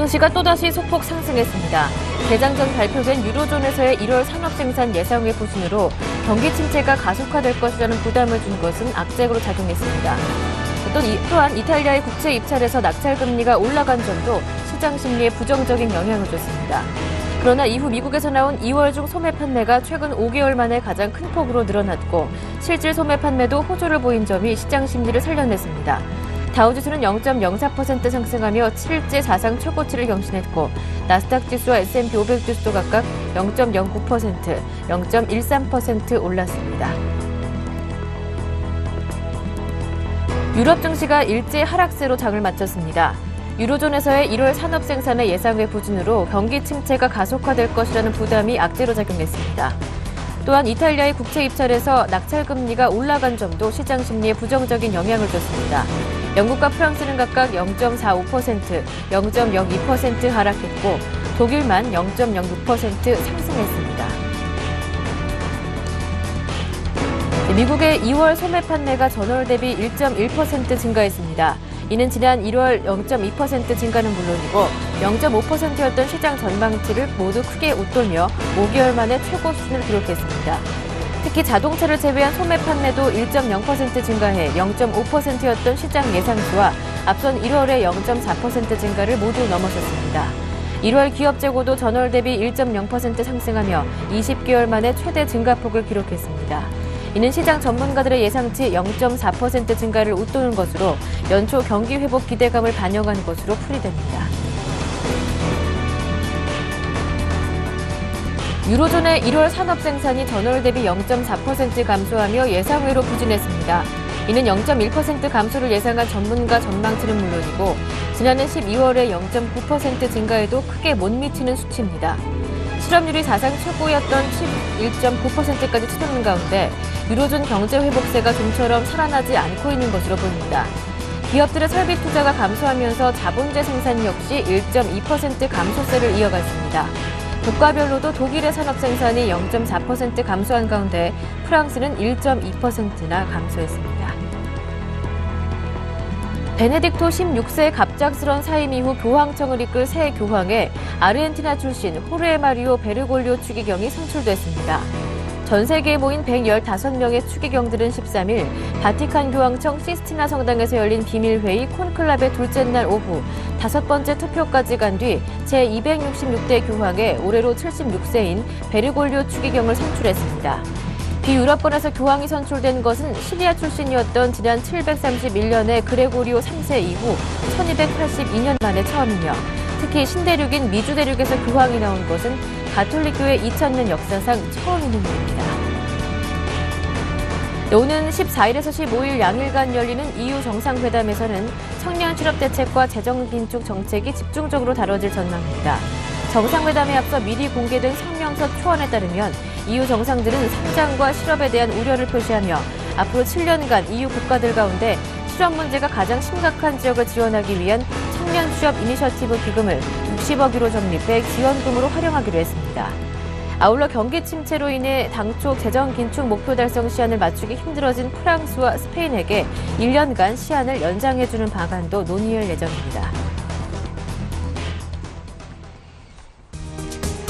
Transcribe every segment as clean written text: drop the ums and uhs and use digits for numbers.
증시가 또다시 소폭 상승했습니다. 개장 전 발표된 유로존에서의 1월 산업 생산 예상의 부진으로 경기 침체가 가속화될 것이라는 부담을 준 것은 악재로 작용했습니다. 또한 이탈리아의 국채 입찰에서 낙찰 금리가 올라간 점도 시장 심리에 부정적인 영향을 줬습니다. 그러나 이후 미국에서 나온 2월 중 소매 판매가 최근 5개월 만에 가장 큰 폭으로 늘어났고 실질 소매 판매도 호조를 보인 점이 시장 심리를 살려냈습니다. 다우지수는 0.04% 상승하며 7일째 사상 최고치를 경신했고 나스닥 지수와 S&P 500 지수도 각각 0.09%, 0.13% 올랐습니다. 유럽 증시가 일제 하락세로 장을 마쳤습니다. 유로존에서의 1월 산업 생산의 예상외 부진으로 경기 침체가 가속화될 것이라는 부담이 악재로 작용했습니다. 또한 이탈리아의 국채 입찰에서 낙찰 금리가 올라간 점도 시장 심리에 부정적인 영향을 줬습니다. 영국과 프랑스는 각각 0.45%, 0.02% 하락했고 독일만 0.06% 상승했습니다. 미국의 2월 소매 판매가 전월 대비 1.1% 증가했습니다. 이는 지난 1월 0.2% 증가는 물론이고 0.5%였던 시장 전망치를 모두 크게 웃돌며 5개월 만에 최고 수준을 기록했습니다. 특히 자동차를 제외한 소매 판매도 1.0% 증가해 0.5%였던 시장 예상치와 앞선 1월의 0.4% 증가를 모두 넘어섰습니다. 1월 기업 재고도 전월 대비 1.0% 상승하며 20개월 만에 최대 증가폭을 기록했습니다. 이는 시장 전문가들의 예상치 0.4% 증가를 웃도는 것으로 연초 경기 회복 기대감을 반영한 것으로 풀이됩니다. 유로존의 1월 산업 생산이 전월 대비 0.4% 감소하며 예상외로 부진했습니다. 이는 0.1% 감소를 예상한 전문가 전망치는 물론이고 지난해 12월에 0.9% 증가에도 크게 못 미치는 수치입니다. 실업률이 사상 최고였던 11.9%까지 치솟는 가운데 유로존 경제 회복세가 좀처럼 살아나지 않고 있는 것으로 보입니다. 기업들의 설비 투자가 감소하면서 자본재 생산 역시 1.2% 감소세를 이어갔습니다. 국가별로도 독일의 산업 생산이 0.4% 감소한 가운데 프랑스는 1.2%나 감소했습니다. 베네딕토 16세의 갑작스런 사임 이후 교황청을 이끌 새 교황에 아르헨티나 출신 호르헤 마리오 베르골리오 추기경이 선출됐습니다. 전 세계에 모인 115명의 추기경들은 13일 바티칸 교황청 시스티나 성당에서 열린 비밀회의 콘클라베 둘째 날 오후 5번째 투표까지 간 뒤 제266대 교황에 올해로 76세인 베르골리오 추기경을 선출했습니다. 비유럽권에서 교황이 선출된 것은 시리아 출신이었던 지난 731년의 그레고리오 3세 이후 1282년 만에 처음이며 특히 신대륙인 미주 대륙에서 교황이 나온 것은 가톨릭교회 2000년 역사상 처음인 일입니다. 오는 14일에서 15일 양일간 열리는 EU 정상회담에서는 청년 실업 대책과 재정 긴축 정책이 집중적으로 다뤄질 전망입니다. 정상회담에 앞서 미리 공개된 성명서 초안에 따르면 EU 정상들은 성장과 실업에 대한 우려를 표시하며 앞으로 7년간 EU 국가들 가운데 실업 문제가 가장 심각한 지역을 지원하기 위한 청년 취업 이니셔티브 기금을 60억 유로 적립해 지원금으로 활용하기로 했습니다. 아울러 경기 침체로 인해 당초 재정 긴축 목표 달성 시한을 맞추기 힘들어진 프랑스와 스페인에게 1년간 시한을 연장해주는 방안도 논의할 예정입니다.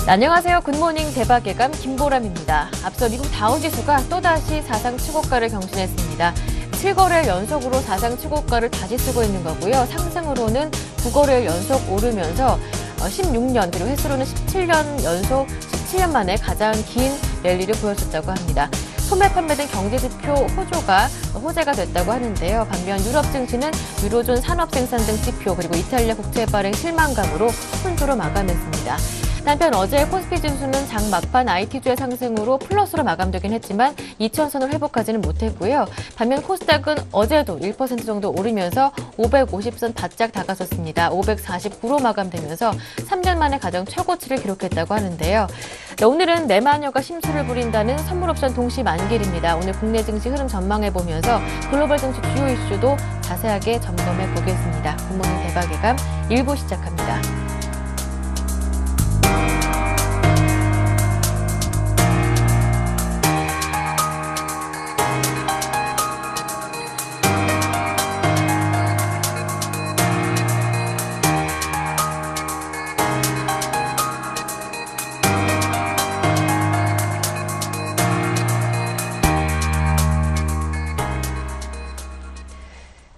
안녕하세요. 굿모닝 대박예감 김보람입니다. 앞서 미국 다우지수가 또다시 사상 최고가를 경신했습니다. 7거래일 연속으로 사상 최고가를 다시 쓰고 있는 거고요. 상승으로는 9거래일 연속 오르면서 16년 그리고 횟수로는 17년 연속 17년 만에 가장 긴 랠리를 보여줬다고 합니다. 소매 판매 등 경제지표 호재가 됐다고 하는데요. 반면 유럽 증시는 유로존 산업 생산 등 지표 그리고 이탈리아 국채 발행 실망감으로 혼조로 마감했습니다. 한편 어제 코스피 지수는 장 막판 IT주의 상승으로 플러스로 마감되긴 했지만 2,000선을 회복하지는 못했고요. 반면 코스닥은 어제도 1% 정도 오르면서 550선 바짝 다가섰습니다. 549로 마감되면서 3년 만에 가장 최고치를 기록했다고 하는데요. 오늘은 내마녀가 심수를 부린다는 선물옵션 동시 만길입니다. 오늘 국내 증시 흐름 전망해보면서 글로벌 증시 주요 이슈도 자세하게 점검해 보겠습니다. 굿모닝 대박예감 1부 시작합니다.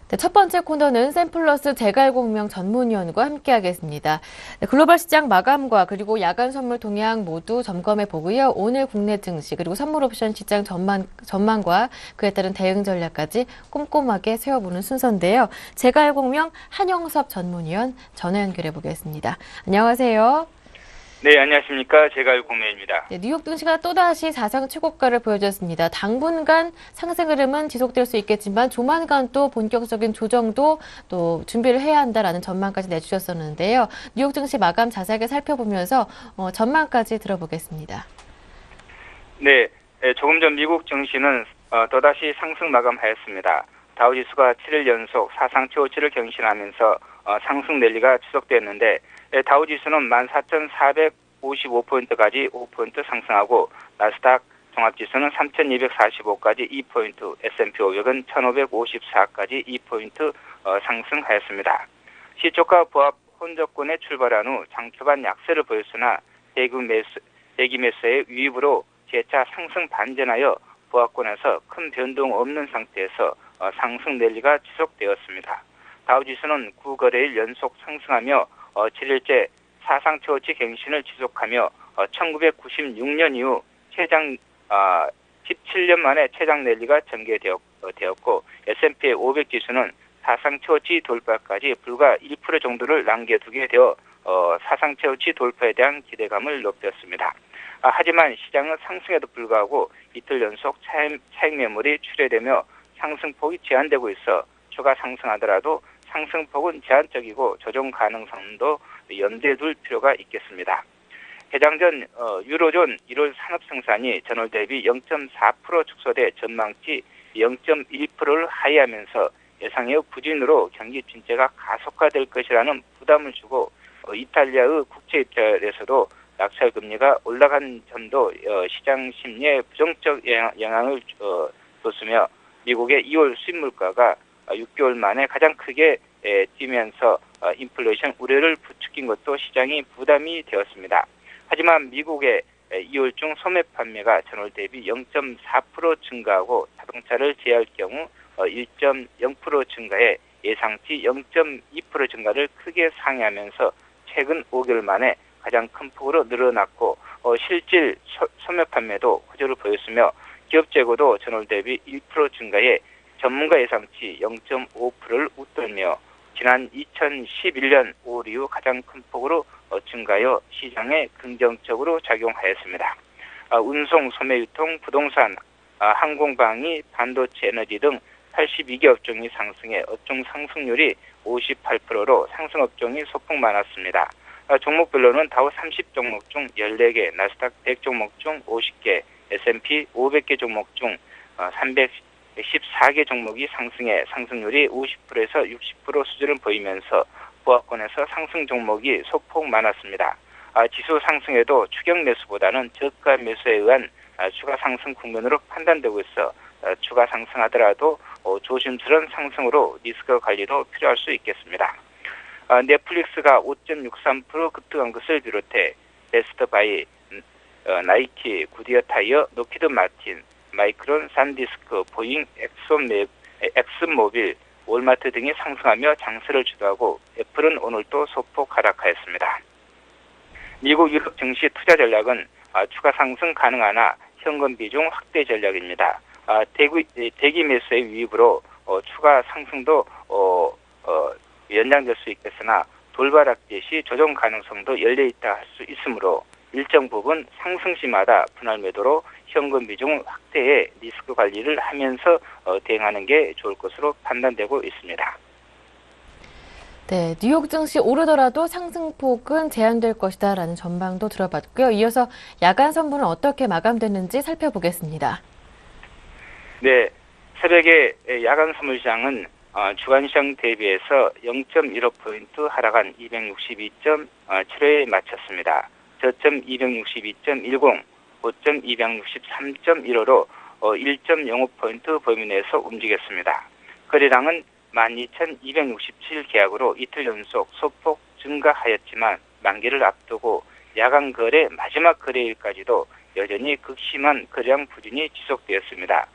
네, 첫 번째 코너는 샘플러스 재갈공명 전문위원과 함께하겠습니다. 네, 글로벌 시장 마감과 그리고 야간 선물 동향 모두 점검해 보고요. 오늘 국내 증시 그리고 선물 옵션 시장 전망과 그에 따른 대응 전략까지 꼼꼼하게 세워보는 순서인데요. 재갈공명 한영섭 전문위원 전화 연결해 보겠습니다. 안녕하세요. 네, 안녕하십니까. 재갈공명입니다. 네, 뉴욕 증시가 또다시 사상 최고가를 보여줬습니다. 당분간 상승 흐름은 지속될 수 있겠지만 조만간 또 본격적인 조정도 또 준비를 해야 한다라는 전망까지 내주셨었는데요. 뉴욕 증시 마감 자세하게 살펴보면서 전망까지 들어보겠습니다. 네, 조금 전 미국 증시는 또다시 상승 마감하였습니다. 다우지수가 7일 연속 사상 최고치를 경신하면서 상승 랠리가 지속됐는데 다우지수는 14,455포인트까지 5포인트 상승하고 나스닥 종합지수는 3,245까지 2포인트, S&P 500은 1,554까지 2포인트 상승하였습니다. 시초가 부합 혼저권에 출발한 후 장초반 약세를 보였으나 대기 매수의 유입으로 재차 상승 반전하여 부합권에서 큰 변동 없는 상태에서 상승 랠리가 지속되었습니다. 다우지수는 9거래일 연속 상승하며 7일째 사상 최고치 갱신을 지속하며 1996년 이후 최장 17년 만에 최장 랠리가 전개되었고 S&P 500 지수는 사상 최고치 돌파까지 불과 1% 정도를 남겨두게 되어 사상 최고치 돌파에 대한 기대감을 높였습니다. 하지만 시장은 상승에도 불구하고 이틀 연속 차익 매물이 출회되며 상승폭이 제한되고 있어 추가 상승하더라도 상승폭은 제한적이고 조정 가능성도 염두에 둘 필요가 있겠습니다. 해당 전 유로존 1월 산업 생산이 전월 대비 0.4% 축소돼 전망치 0.1%를 하회하면서 예상외 부진으로 경기 침체가 가속화될 것이라는 부담을 주고 이탈리아의 국채 입찰에서도 낙찰 금리가 올라간 점도 시장 심리에 부정적 영향을 줬으며 미국의 2월 수입 물가가 6개월 만에 가장 크게 뛰면서 인플레이션 우려를 부추긴 것도 시장이 부담이 되었습니다. 하지만 미국의 2월 중 소매 판매가 전월 대비 0.4% 증가하고 자동차를 제외할 경우 1.0% 증가해 예상치 0.2% 증가를 크게 상회하면서 최근 5개월 만에 가장 큰 폭으로 늘어났고 실질 소매 판매도 호조를 보였으며 기업 재고도 전월 대비 1% 증가해 전문가 예상치 0.5%를 웃돌며 지난 2011년 5월 이후 가장 큰 폭으로 증가하여 시장에 긍정적으로 작용하였습니다. 운송, 소매 유통, 부동산, 항공방위, 반도체, 에너지 등 82개 업종이 상승해 업종 상승률이 58%로 상승 업종이 소폭 많았습니다. 종목별로는 다우 30 종목 중 14개, 나스닥 100 종목 중 50개, S&P 500개 종목 중 314개 종목이 상승해 상승률이 50%에서 60% 수준을 보이면서 부합권에서 상승 종목이 소폭 많았습니다. 지수 상승에도 추격 매수보다는 저가 매수에 의한 추가 상승 국면으로 판단되고 있어 추가 상승하더라도 조심스러운 상승으로 리스크 관리도 필요할 수 있겠습니다. 넷플릭스가 5.63% 급등한 것을 비롯해 베스트바이, 나이키, 구디어 타이어, 노키드 마틴, 마이크론, 산디스크, 보잉, 엑슨모빌, 월마트 등이 상승하며 장세를 주도하고 애플은 오늘도 소폭 하락하였습니다. 미국 유럽 증시 투자 전략은 추가 상승 가능하나 현금 비중 확대 전략입니다. 대기 매수의 유입으로 추가 상승도 연장될 수 있겠으나 돌바락제 시 조정 가능성도 열려있다 할 수 있으므로 일정 부분 상승 시마다 분할 매도로 현금 비중 확대에 리스크 관리를 하면서 대응하는 게 좋을 것으로 판단되고 있습니다. 네, 뉴욕 증시 오르더라도 상승폭은 제한될 것이다라는 전망도 들어봤고요. 이어서 야간 선물은 어떻게 마감됐는지 살펴보겠습니다. 네, 새벽에 야간 선물 시장은 주간 시장 대비해서 0.15포인트 하락한 262.75에 마쳤습니다. 저점 262.10, 고점 263.15로 1.05포인트 범위 내에서 움직였습니다. 거래량은 12,267 계약으로 이틀 연속 소폭 증가하였지만 만기를 앞두고 야간 거래 마지막 거래일까지도 여전히 극심한 거래량 부진이 지속되었습니다.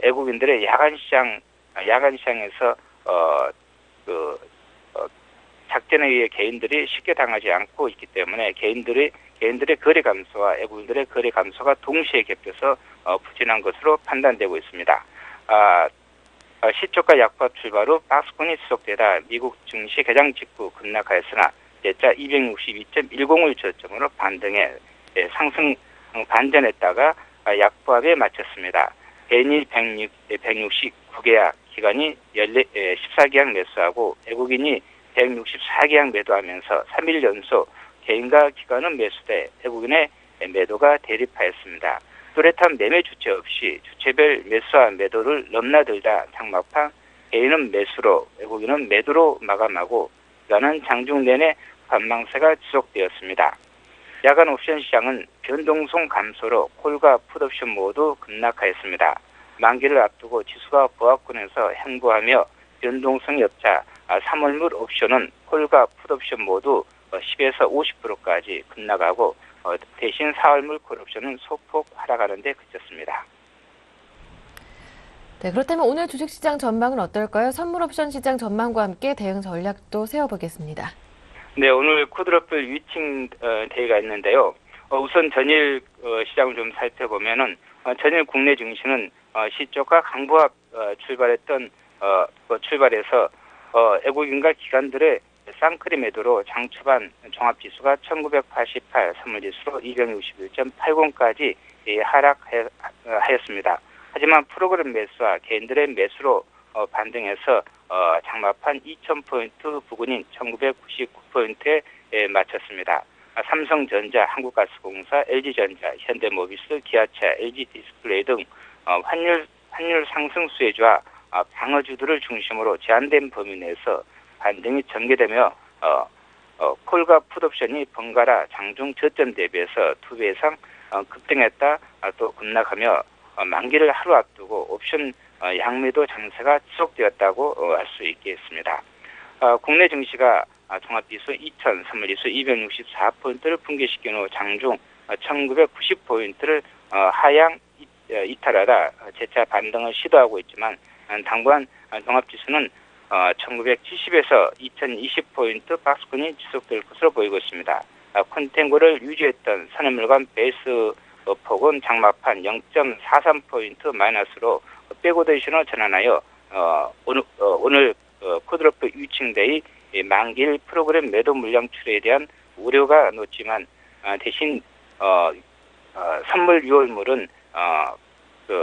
외국인들의 야간 시장에서 그 작전에 의해 개인들이 쉽게 당하지 않고 있기 때문에 개인들의 거래 감소와 외국인들의 거래 감소가 동시에 겹쳐서 부진한 것으로 판단되고 있습니다. 시초가 약화 출발 후 박스권이 지속되다 미국 증시 개장 직후 급락하였으나 제자 262.10을 저점으로 반등해 상승 반전했다가 약보합에 마쳤습니다. 개인이 169계약 기관이 14계약 매수하고 외국인이 164계약 매도하면서 3일 연속 개인과 기관은 매수돼 외국인의 매도가 대립하였습니다. 뚜렷한 매매 주체 없이 주체별 매수와 매도를 넘나들다 장막판 개인은 매수로 외국인은 매도로 마감하고 기관은 장중 내내 관망세가 지속되었습니다. 야간 옵션 시장은 변동성 감소로 콜과 풋옵션 모두 급락하였습니다. 만기를 앞두고 지수가 보합권에서 행보하며 변동성이 없자 3월물 옵션은 콜과 풋옵션 모두 10에서 50%까지 급락하고 대신 4월물 콜옵션은 소폭 하락하는 데 그쳤습니다. 네, 그렇다면 오늘 주식시장 전망은 어떨까요? 선물옵션 시장 전망과 함께 대응 전략도 세워보겠습니다. 네, 오늘 코드러플 위칭 대회가 있는데요. 우선 전일 시장을 좀 살펴보면은 전일 국내 증시는 시초가 강보합 출발해서 외국인과 기관들의 쌍끌이 매도로 장 초반 종합지수가 1988 선물지수로 261.80까지 하락하였습니다. 하지만 프로그램 매수와 개인들의 매수로 반등해서 장마판 2000포인트 부근인 1999포인트에 마쳤습니다. 삼성전자, 한국가스공사, LG전자, 현대모비스, 기아차, LG디스플레이 등 환율 상승 수혜주와 방어주들을 중심으로 제한된 범위 내에서 반등이 전개되며 콜과 풋옵션이 번갈아 장중 저점 대비해서 2배 이상 급등했다 또 급락하며 만기를 하루 앞두고 옵션 양매도 장세가 지속되었다고 알 수 있겠습니다. 국내 증시가 종합지수 2000, 선물지수 264포인트를 붕괴시킨 후 장중 1990포인트를 하향 이탈하다 재차 반등을 시도하고 있지만 당분 종합지수는 1970에서 2020포인트 박스권이 지속될 것으로 보이고 있습니다. 컨텐고를 유지했던 선행물관 베이스 폭은 장마판 0.43포인트 마이너스로 백오더 신호 전환하여 오늘 코드러플 위칭데이 만기일 프로그램 매도 물량 출회에 대한 우려가 높지만 대신 선물 6월물은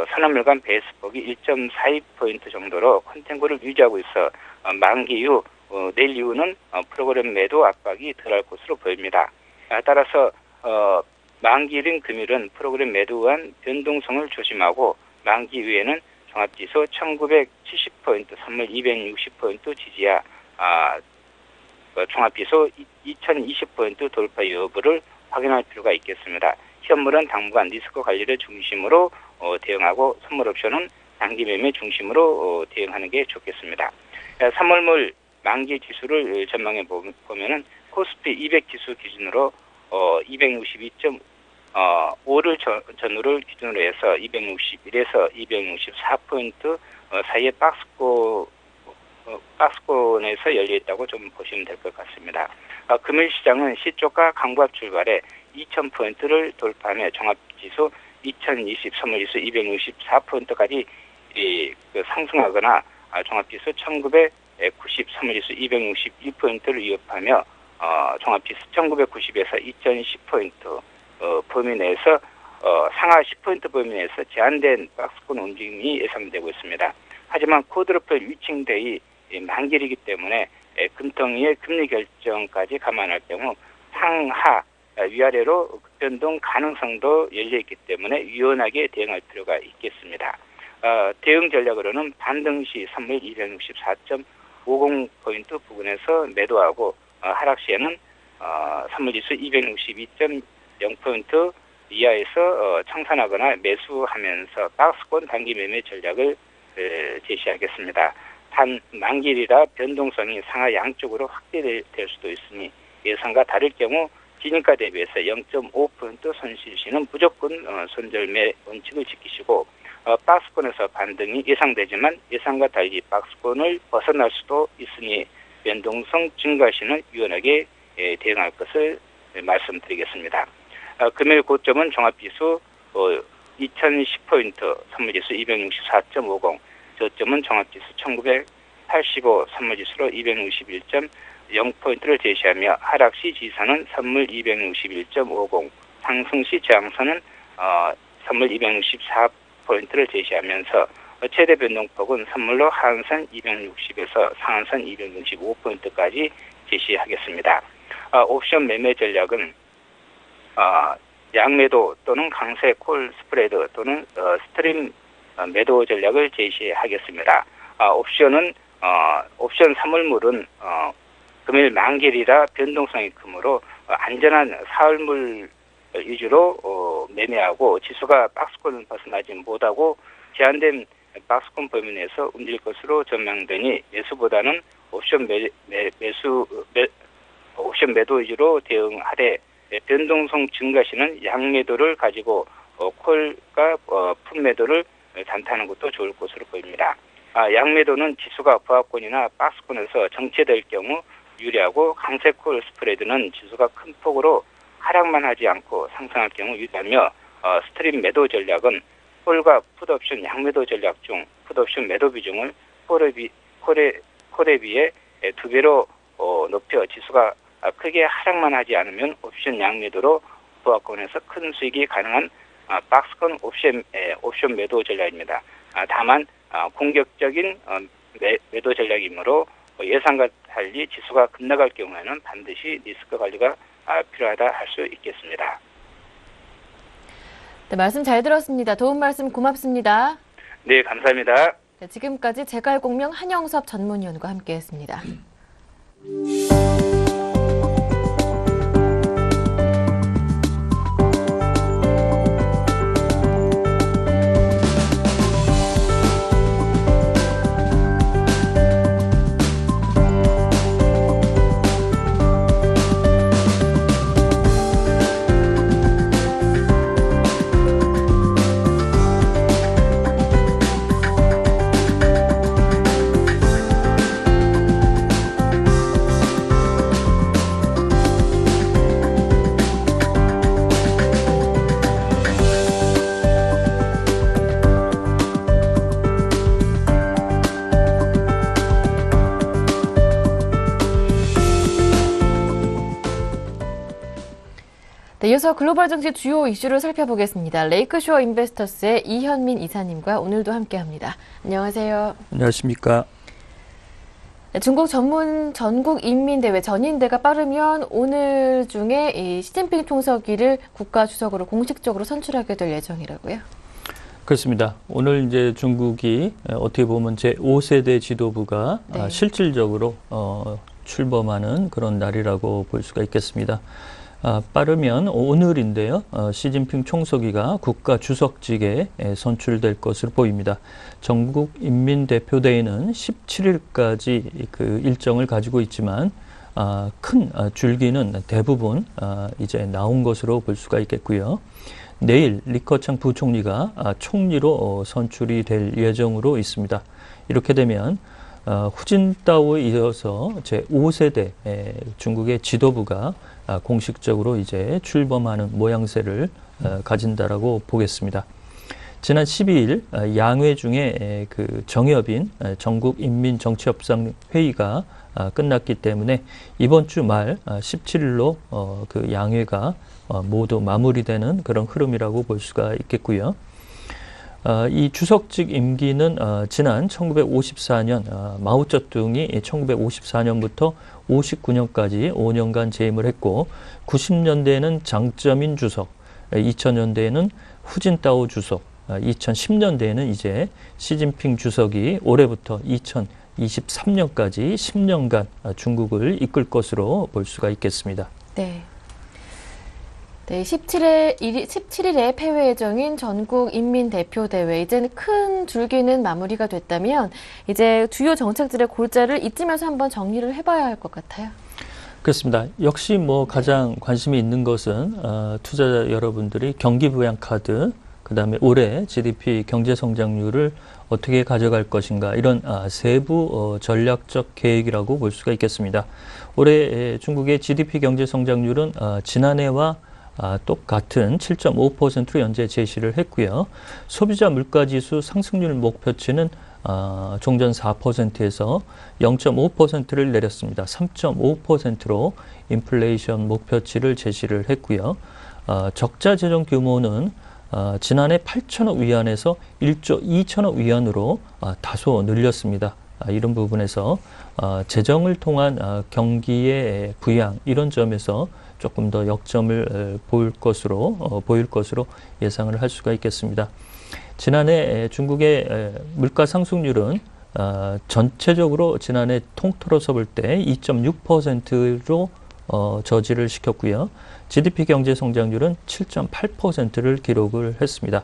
선행물관 베이스폭이 1.42포인트 정도로 컨텐고를 유지하고 있어 만기 이후 내일 이후는 프로그램 매도 압박이 덜할 것으로 보입니다. 따라서 만기일인 금일은 프로그램 매도한 변동성을 조심하고 만기 이후에는 종합지수 1970포인트, 선물 260포인트 지지야 종합지수 2020포인트 돌파 여부를 확인할 필요가 있겠습니다. 현물은 당분간 리스크 관리를 중심으로 대응하고 선물 옵션은 단기 매매 중심으로 대응하는 게 좋겠습니다. 3월물 만기 지수를 전망해 보면은 코스피 200 지수 기준으로 262.5를 전후를 기준으로 해서 261에서 264포인트 사이에 박스권에서 열려 있다고 좀 보시면 될 것 같습니다. 금일 시장은 시초가 강보합 출발에 2000포인트를 돌파하며 종합지수 2020 선물지수 264포인트까지 상승하거나 종합지수 1990 선물지수 261포인트를 위협하며 종합지수 1990에서 2010포인트 범위 내에서 상하 10포인트 범위 내에서 제한된 박스권 움직임이 예상되고 있습니다. 하지만 코드러플 위칭데이 만기이기 때문에 금통위의 금리 결정까지 감안할 경우 상하 위아래로 급변동 가능성도 열려있기 때문에 유연하게 대응할 필요가 있겠습니다. 대응 전략으로는 반등 시 선물 264.50포인트 부근에서 매도하고 하락 시에는 선물지수 262.0포인트 이하에서 청산하거나 매수하면서 박스권 단기 매매 전략을 제시하겠습니다. 단 만기일이라 변동성이 상하 양쪽으로 확대될 수도 있으니 예상과 다를 경우 진입가 대비해서 0.5포인트 손실 시는 무조건 손절매 원칙을 지키시고 박스권에서 반등이 예상되지만 예상과 달리 박스권을 벗어날 수도 있으니 변동성 증가 시는 유연하게 대응할 것을 말씀드리겠습니다. 금일 고점은 종합지수 2010포인트, 선물지수 264.50, 저점은 종합지수 1985, 선물지수로 261.0포인트를 제시하며 하락시 지선은 선물 261.50, 상승시 저항선은 선물 264포인트를 제시하면서 최대 변동폭은 선물로 하한선 260에서 상한선 265포인트까지 제시하겠습니다. 옵션 매매 전략은 양매도 또는 강세 콜 스프레드 또는 스트림 매도 전략을 제시하겠습니다. 옵션 사물물은 금일 만기이라 변동성이 크므로 안전한 사흘물 위주로 매매하고 지수가 박스권을 벗어나지 못하고 제한된 박스권 범위 내에서 움직일 것으로 전망되니 매수보다는 옵션 매도 위주로 대응하되 변동성 증가 시는 양매도를 가지고 콜과 풋 매도를 단타하는 것도 좋을 것으로 보입니다. 양매도는 지수가 보합권이나 박스권에서 정체될 경우 유리하고 강세콜 스프레드는 지수가 큰 폭으로 하락만 하지 않고 상승할 경우 유리하며 스트림 매도 전략은 콜과 풋옵션 양매도 전략 중 풋옵션 매도 비중을 콜에 비해 2배로 높여 지수가 크게 하락만 하지 않으면 옵션 양매도로 보합권에서 큰 수익이 가능한 박스권 옵션 매도 전략입니다. 다만 공격적인 매도 전략이므로 예상과 달리 지수가 급락할 경우에는 반드시 리스크 관리가 필요하다 할 수 있겠습니다. 네, 말씀 잘 들었습니다. 도움 말씀 고맙습니다. 네, 감사합니다. 네, 지금까지 제갈공명 한영섭 전문위원과 함께했습니다. 네, 이어서 글로벌 증시 주요 이슈를 살펴보겠습니다. 레이크쇼어 인베스터스의 이현민 이사님과 오늘도 함께합니다. 안녕하세요. 안녕하십니까. 네, 중국 전국인민대회 전인대가 빠르면 오늘 중에 이 시진핑 총서기를 국가주석으로 공식적으로 선출하게 될 예정이라고요? 그렇습니다. 오늘 이제 중국이 어떻게 보면 제5세대 지도부가 네. 실질적으로 출범하는 그런 날이라고 볼 수가 있겠습니다. 빠르면 오늘인데요. 시진핑 총서기가 국가주석직에 선출될 것으로 보입니다. 전국인민대표대회는 17일까지 그 일정을 가지고 있지만 큰 줄기는 대부분 이제 나온 것으로 볼 수가 있겠고요. 내일 리커창 부총리가 총리로 선출이 될 예정으로 있습니다. 이렇게 되면 후진타오에 이어서 제5세대 중국의 지도부가 공식적으로 이제 출범하는 모양새를 가진다라고 보겠습니다. 지난 12일 양회 중에 그 정협인 전국인민정치협상회의가 끝났기 때문에 이번 주 말 17일로 그 양회가 모두 마무리되는 그런 흐름이라고 볼 수가 있겠고요. 이 주석직 임기는 지난 1954년 마오쩌둥이 1954년부터 59년까지 5년간 재임을 했고 90년대에는 장쩌민 주석, 2000년대에는 후진타오 주석, 2010년대에는 이제 시진핑 주석이 올해부터 2023년까지 10년간 중국을 이끌 것으로 볼 수가 있겠습니다. 네. 네, 17일에 폐회 예정인 전국인민대표대회, 이제는 큰 줄기는 마무리가 됐다면 이제 주요 정책들의 골자를 이쯤에서 한번 정리를 해봐야 할 것 같아요. 그렇습니다. 역시 가장 관심이 있는 것은 투자자 여러분들이 경기부양카드 그다음에 올해 GDP 경제 성장률을 어떻게 가져갈 것인가 이런 세부 전략적 계획이라고 볼 수가 있겠습니다. 올해 중국의 GDP 경제 성장률은 지난해와 똑같은 7.5%로 현재 제시를 했고요. 소비자 물가지수 상승률 목표치는 종전 4%에서 0.5%를 내렸습니다. 3.5%로 인플레이션 목표치를 제시를 했고요. 적자 재정 규모는 지난해 8천억 위안에서 1조 2천억 위안으로 다소 늘렸습니다. 이런 부분에서 재정을 통한 경기의 부양 이런 점에서 조금 더 역점을 보일 것으로 예상을 할 수가 있겠습니다. 지난해 중국의 물가 상승률은 전체적으로 지난해 통틀어서 볼 때 2.6%로 저지를 시켰고요. GDP 경제 성장률은 7.8%를 기록을 했습니다.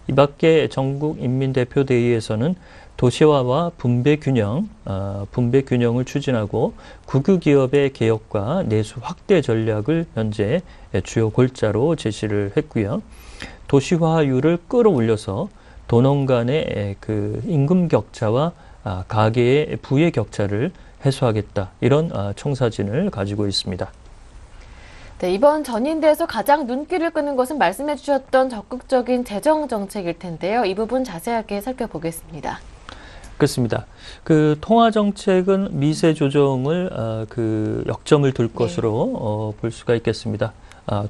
이 밖에 전국인민대표대회에서는 도시화와 분배 균형을 추진하고 국유기업의 개혁과 내수 확대 전략을 현재 주요 골자로 제시를 했고요. 도시화율을 끌어올려서 도농 간의 그 임금 격차와 가계의 부의 격차를 해소하겠다. 이런 청사진을 가지고 있습니다. 네, 이번 전인대에서 가장 눈길을 끄는 것은 말씀해 주셨던 적극적인 재정 정책일 텐데요. 이 부분 자세하게 살펴보겠습니다. 그렇습니다. 그 통화 정책은 미세 조정을 그 역점을 둘 것으로 볼 수가 있겠습니다.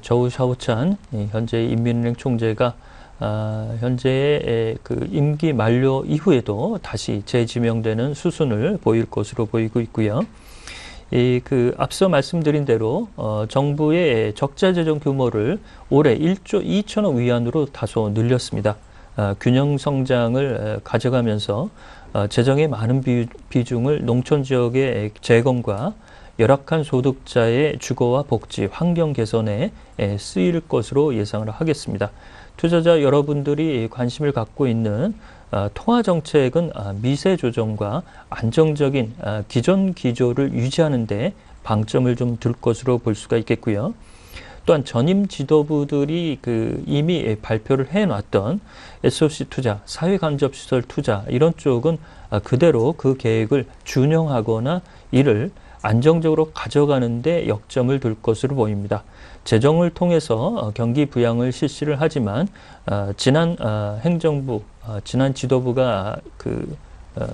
저우 샤오찬 현재 인민은행 총재가 현재의 그 임기 만료 이후에도 다시 재지명되는 수순을 보일 것으로 보이고 있고요. 그 앞서 말씀드린 대로 정부의 적자 재정 규모를 올해 1조 2천억 위안으로 다소 늘렸습니다. 균형 성장을 가져가면서 재정의 많은 비중을 농촌 지역의 재건과 열악한 소득자의 주거와 복지, 환경 개선에 쓰일 것으로 예상을 하겠습니다. 투자자 여러분들이 관심을 갖고 있는 통화 정책은 미세 조정과 안정적인 기존 기조를 유지하는 데 방점을 좀 둘 것으로 볼 수가 있겠고요. 또한 전임 지도부들이 이미 발표를 해놨던 SOC 투자, 사회간접시설 투자 이런 쪽은 그대로 그 계획을 준용하거나 이를 안정적으로 가져가는 데 역점을 둘 것으로 보입니다. 재정을 통해서 경기 부양을 실시를 하지만 지난 행정부, 지난 지도부가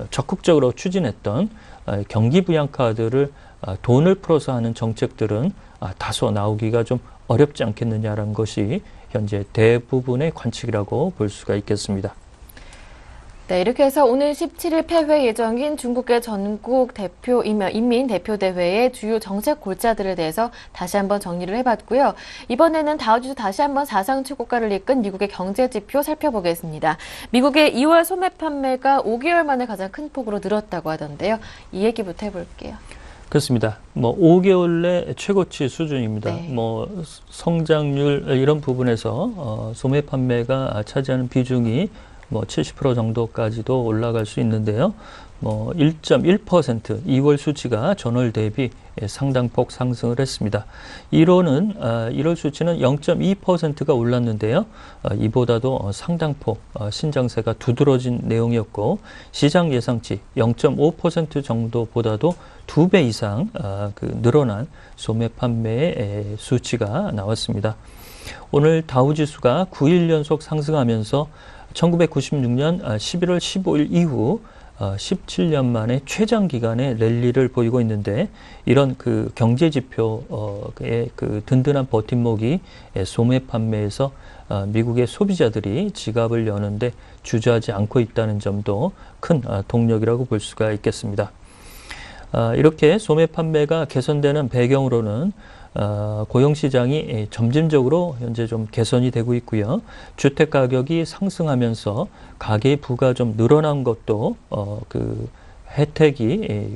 적극적으로 추진했던 경기 부양 카드를 돈을 풀어서 하는 정책들은 다소 나오기가 좀 어렵지 않겠느냐라는 것이 현재 대부분의 관측이라고 볼 수가 있겠습니다. 네, 이렇게 해서 오늘 17일 폐회 예정인 중국의 전국 대표 인민 대표대회의 주요 정책 골자들에 대해서 다시 한번 정리를 해봤고요. 이번에는 다우지수 다시 한번 사상 최고가를 이끈 미국의 경제 지표 살펴보겠습니다. 미국의 2월 소매 판매가 5개월 만에 가장 큰 폭으로 늘었다고 하던데요. 이 얘기부터 해볼게요. 그렇습니다. 5개월 내 최고치 수준입니다. 네. 성장률 이런 부분에서 소매 판매가 차지하는 비중이 70% 정도까지도 올라갈 수 있는데요. 1.1% 2월 수치가 전월 대비 상당폭 상승을 했습니다. 1월 수치는 0.2%가 올랐는데요. 이보다도 상당폭 신장세가 두드러진 내용이었고 시장 예상치 0.5% 정도보다도 2배 이상 늘어난 소매 판매의 수치가 나왔습니다. 오늘 다우지수가 9일 연속 상승하면서 1996년 11월 15일 이후 17년 만에 최장 기간의 랠리를 보이고 있는데 이런 경제 지표의 든든한 버팀목이 소매 판매에서 미국의 소비자들이 지갑을 여는데 주저하지 않고 있다는 점도 큰 동력이라고 볼 수가 있겠습니다. 이렇게 소매 판매가 개선되는 배경으로는 고용시장이 점진적으로 현재 좀 개선이 되고 있고요. 주택 가격이 상승하면서 가계 부가 좀 늘어난 것도 혜택이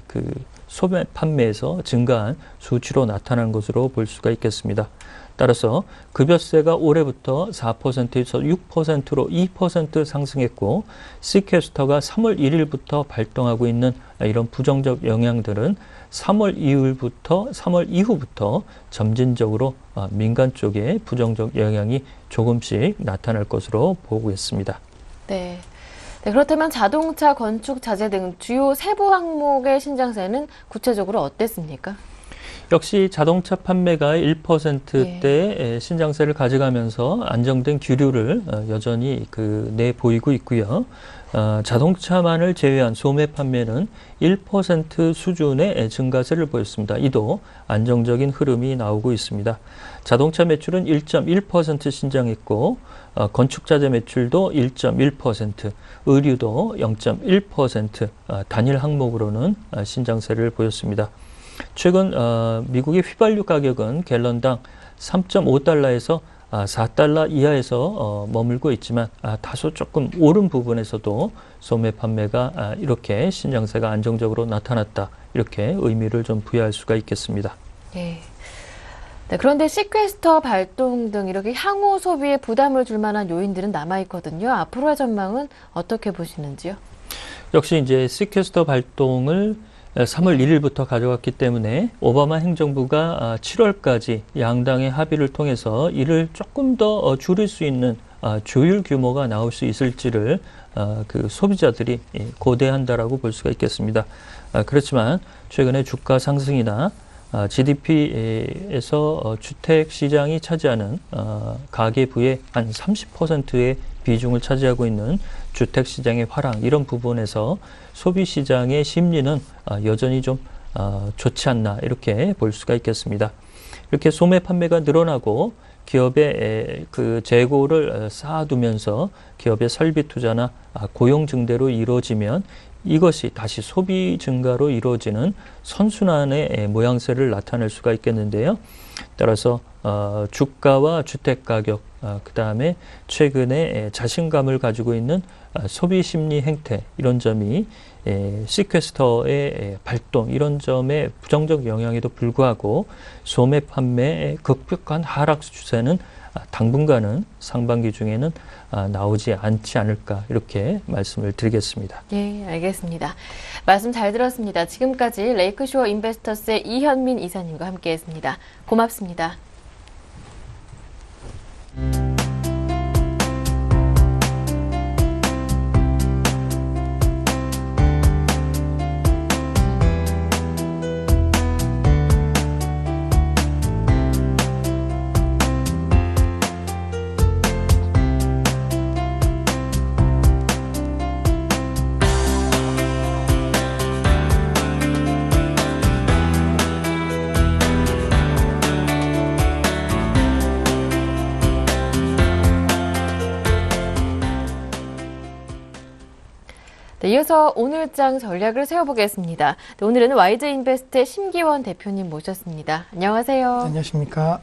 소매 판매에서 증가한 수치로 나타난 것으로 볼 수가 있겠습니다. 따라서 급여세가 올해부터 4%에서 6%로 2% 상승했고 시퀘스터가 3월 1일부터 발동하고 있는 이런 부정적 영향들은 3월 이후부터 점진적으로 민간 쪽에 부정적 영향이 조금씩 나타날 것으로 보고 있습니다. 네. 네, 그렇다면 자동차, 건축, 자재 등 주요 세부 항목의 신장세는 구체적으로 어땠습니까? 역시 자동차 판매가 1%대 신장세를 가져가면서 안정된 기류를 여전히 내보이고 있고요. 자동차만을 제외한 소매 판매는 1% 수준의 증가세를 보였습니다. 이도 안정적인 흐름이 나오고 있습니다. 자동차 매출은 1.1% 신장했고 건축자재 매출도 1.1%, 의류도 0.1% 단일 항목으로는 신장세를 보였습니다. 최근 미국의 휘발유 가격은 갤런당 3.5달러에서 4달러 이하에서 머물고 있지만 다소 조금 오른 부분에서도 소매 판매가 이렇게 신장세가 안정적으로 나타났다. 이렇게 의미를 좀 부여할 수가 있겠습니다. 네. 네, 그런데 시퀘스터 발동 등 이렇게 향후 소비에 부담을 줄 만한 요인들은 남아있거든요. 앞으로의 전망은 어떻게 보시는지요? 역시 이제 시퀘스터 발동을 3월 1일부터 가져갔기 때문에 오바마 행정부가 7월까지 양당의 합의를 통해서 이를 조금 더 줄일 수 있는 조율 규모가 나올 수 있을지를 소비자들이 고대한다라고 볼 수가 있겠습니다. 그렇지만 최근에 주가 상승이나 GDP에서 주택 시장이 차지하는 가계부의 한 30%의 비중을 차지하고 있는 주택 시장의 화랑 이런 부분에서 소비 시장의 심리는 여전히 좀 좋지 않나 이렇게 볼 수가 있겠습니다. 이렇게 소매 판매가 늘어나고 기업의 재고를 쌓아두면서 기업의 설비 투자나 고용 증대로 이루어지면 이것이 다시 소비 증가로 이루어지는 선순환의 모양새를 나타낼 수가 있겠는데요. 따라서 주가와 주택 가격, 그 다음에 최근에 자신감을 가지고 있는 소비 심리 행태 이런 점이 시퀘스터의 발동 이런 점에 부정적 영향에도 불구하고 소매 판매의 급격한 하락 추세는 당분간은 상반기 중에는 나오지 않지 않을까 이렇게 말씀을 드리겠습니다. 예, 알겠습니다. 말씀 잘 들었습니다. 지금까지 레이크쇼어 인베스터스의 이현민 이사님과 함께했습니다. 고맙습니다. 네, 이어서 오늘장 전략을 세워보겠습니다. 네, 오늘은 YG인베스트의 심기원 대표님 모셨습니다. 안녕하세요. 안녕하십니까.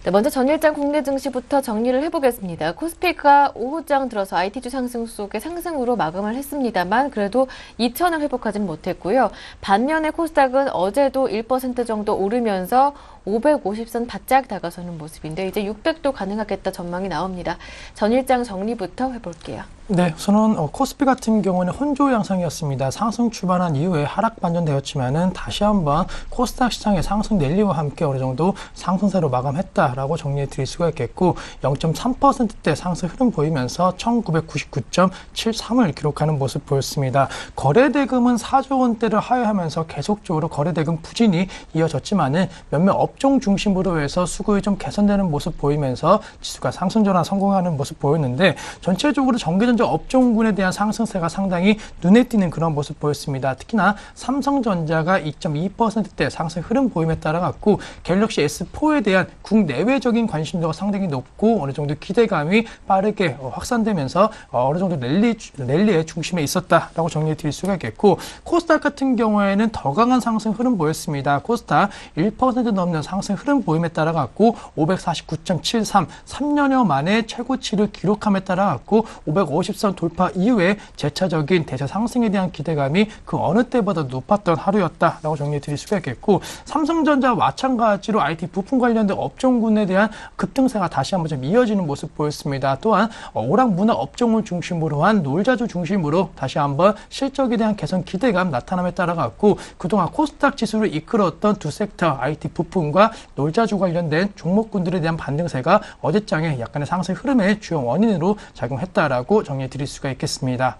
네, 먼저 전일장 국내 증시부터 정리를 해보겠습니다. 코스피가 오후장 들어서 IT주 상승 속의 상승으로 마감을 했습니다만 그래도 2,000을 회복하지는 못했고요. 반면에 코스닥은 어제도 1% 정도 오르면서 550선 바짝 다가서는 모습인데 이제 600도 가능하겠다 전망이 나옵니다. 전일장 정리부터 해볼게요. 네, 우선은 코스피 같은 경우는 혼조 양상이었습니다. 상승 출발한 이후에 하락 반전되었지만은 다시 한번 코스닥 시장의 상승 랠리와 함께 어느 정도 상승세로 마감했다라고 정리해 드릴 수가 있겠고 0.3%대 상승 흐름 보이면서 1999.73을 기록하는 모습 보였습니다. 거래대금은 4조 원대를 하회하면서 계속적으로 거래대금 부진이 이어졌지만은 몇몇 업종 중심으로 해서 수급이 좀 개선되는 모습 보이면서 지수가 상승 전환 성공하는 모습 보였는데 전체적으로 전기전자 업종군에 대한 상승세가 상당히 눈에 띄는 그런 모습 보였습니다. 특히나 삼성전자가 2.2%대 상승 흐름 보임에 따라 갖고 갤럭시 S4에 대한 국내외적인 관심도가 상당히 높고 어느 정도 기대감이 빠르게 확산되면서 어느 정도 랠리의 중심에 있었다라고 정리해 드릴 수가 있겠고 코스닥 같은 경우에는 더 강한 상승 흐름 보였습니다. 코스닥 1% 넘는 이어지는 상승 흐름 보임에 따라 갖고 549.73 3년여 만에 최고치를 기록함에 따라 갖고 550선 돌파 이후에 재차적인 대세 상승에 대한 기대감이 그 어느 때보다 높았던 하루였다라고 정리해 드릴 수가 있겠고, 삼성전자와 마찬가지로 IT 부품 관련된 업종군에 대한 급등세가 다시 한번 좀 이어지는 모습 보였습니다. 또한 오락문화 업종을 중심으로 한 놀자주 중심으로 다시 한번 실적에 대한 개선 기대감 나타남에 따라 갖고 그동안 코스닥 지수를 이끌었던 두 섹터 IT 부품과 놀자주 관련된 종목군들에 대한 반등세가 어제장에 약간의 상승 흐름의 주요 원인으로 작용했다라고 정리해 드릴 수가 있겠습니다.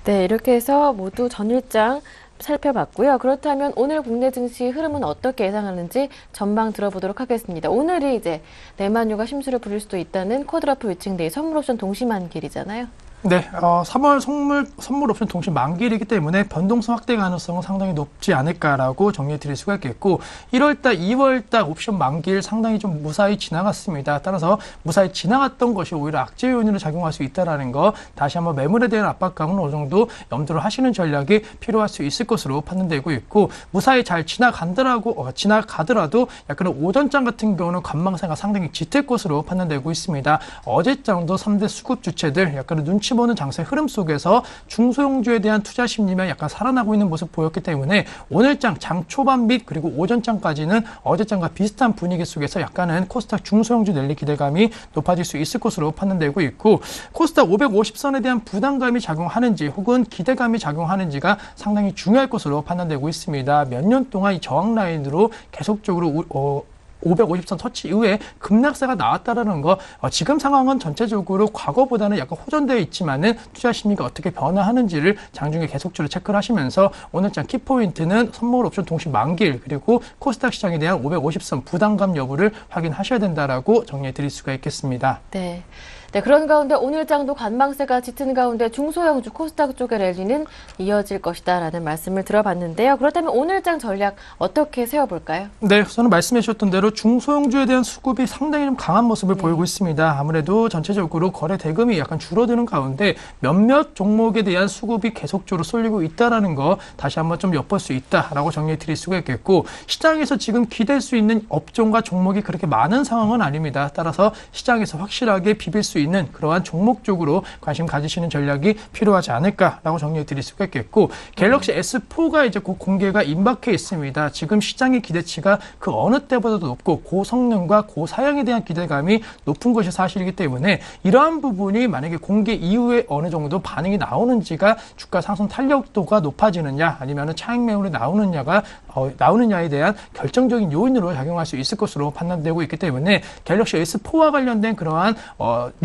네, 이렇게 해서 모두 전일장 살펴봤고요. 그렇다면 오늘 국내 증시 흐름은 어떻게 예상하는지 전망 들어보도록 하겠습니다. 오늘이 이제 내만류가 심수를 부릴 수도 있다는 코드라프 위칭데이 선물옵션 동시만길이잖아요. 네, 3월 선물 옵션 동시 만기이기 때문에 변동성 확대 가능성은 상당히 높지 않을까라고 정리해 드릴 수가 있겠고, 1월달, 2월달 옵션 만기일 상당히 좀 무사히 지나갔습니다. 따라서 무사히 지나갔던 것이 오히려 악재 요인으로 작용할 수 있다는 거, 다시 한번 매물에 대한 압박감은 어느 정도 염두를 하시는 전략이 필요할 수 있을 것으로 판단되고 있고, 무사히 잘 지나가더라도 약간의 오전장 같은 경우는 관망세가 상당히 짙을 것으로 판단되고 있습니다. 어제장도 3대 수급 주체들 약간의 눈치 보는 장세 흐름 속에서 중소형주에 대한 투자 심리가 약간 살아나고 있는 모습 보였기 때문에 오늘장 장 초반 및 그리고 오전장까지는 어제장과 비슷한 분위기 속에서 약간은 코스닥 중소형주 랠리 기대감이 높아질 수 있을 것으로 판단되고 있고, 코스닥 550선에 대한 부담감이 작용하는지 혹은 기대감이 작용하는지가 상당히 중요할 것으로 판단되고 있습니다. 몇 년 동안 이 저항 라인으로 계속적으로 550선 터치 이후에 급락세가 나왔다라는 거, 지금 상황은 전체적으로 과거보다는 약간 호전되어 있지만은 투자 심리가 어떻게 변화하는지를 장중에 계속적으로 체크를 하시면서 오늘장 키포인트는 선물 옵션 동시 만기일 그리고 코스닥 시장에 대한 550선 부담감 여부를 확인하셔야 된다라고 정리해 드릴 수가 있겠습니다. 네. 네, 그런 가운데 오늘장도 관망세가 짙은 가운데 중소형주 코스닥 쪽의 랠리는 이어질 것이다라는 말씀을 들어봤는데요. 그렇다면 오늘장 전략 어떻게 세워볼까요? 네, 저는 말씀해 주셨던 대로 중소형주에 대한 수급이 상당히 좀 강한 모습을 보이고 있습니다. 아무래도 전체적으로 거래 대금이 약간 줄어드는 가운데 몇몇 종목에 대한 수급이 계속적으로 쏠리고 있다는 거 다시 한번 좀 엿볼 수 있다라고 정리해 드릴 수가 있겠고, 시장에서 지금 기댈 수 있는 업종과 종목이 그렇게 많은 상황은 아닙니다. 따라서 시장에서 확실하게 비빌 수 있는 그러한 종목 쪽으로 관심 가지시는 전략이 필요하지 않을까라고 정리해 드릴 수가 있겠고, 갤럭시 S4가 이제 곧 공개가 임박해 있습니다. 지금 시장의 기대치가 그 어느 때보다도 높고 고성능과 고사양에 대한 기대감이 높은 것이 사실이기 때문에 이러한 부분이 만약에 공개 이후에 어느 정도 반응이 나오는지가 주가 상승 탄력도가 높아지느냐 아니면 차익 매물이 나오느냐에 대한 결정적인 요인으로 작용할 수 있을 것으로 판단되고 있기 때문에 갤럭시 S4와 관련된 그러한